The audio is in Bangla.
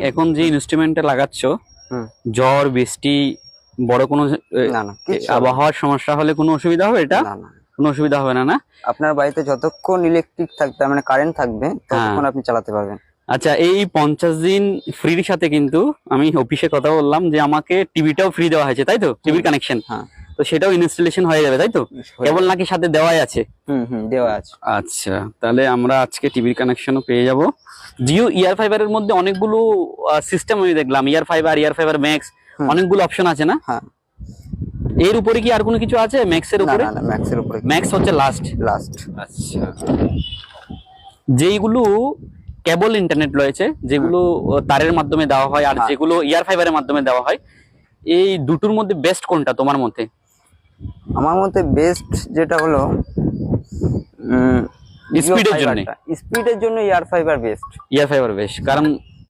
এখন যে ইনস্ট্রুমেন্টটা লাগাচ্ছ, হুম। ঝড় বৃষ্টি বড় কোনো না না কিচ্ছু হবে না। আবহাওয়ার সমস্যা হলে কোনো অসুবিধা হবে? এটা না না কোনো অসুবিধা হবে না, না? আপনার বাড়িতে যতক্ষণ ইলেকট্রিক থাকবে মানে কারেন্ট থাকবে ততক্ষণ আপনি চালাতে পারবেন। আচ্ছা, এই 50 দিন ফ্রির সাথে কিন্তু আমি অফিসে কথা বললাম যে আমাকে টিভিটাও ফ্রি দেওয়া হয়েছে, তাই তো? টিভির কানেকশন, হ্যাঁ তো সেটাও ইনস্টলেশন হয়ে যাবে, তাই তো? কেবল নাকি সাথে দেওয়াই আছে? দেওয়া আছে। আচ্ছা, তাহলে আমরা আজকে টিভির কানেকশনও পেয়ে যাব। জিও ইয়ার ফাইবারের মধ্যে অনেকগুলো সিস্টেম আমি দেখলাম, ইয়ার ফাইবার ম্যাক্স, অনেকগুলো অপশন আছে না? হ্যাঁ। এর উপরে কি আর কোনো কিছু আছে ম্যাক্সের না উপরে? না ম্যাক্সের উপরে ম্যাক্স হচ্ছে লাস্ট। আচ্ছা, যেইগুলো কেবল ইন্টারনেট রয়েছে, যেগুলো তারের মাধ্যমে দেওয়া হয় আর যেগুলো ইয়ার ফাইবারের মাধ্যমে দেওয়া হয়, এই দুটোর মধ্যে বেস্ট কোনটা তোমার মতে? আমার মতে বেস্ট যেটা হলো স্পিডের জন্য air fiber best. Air fiber best, কারণ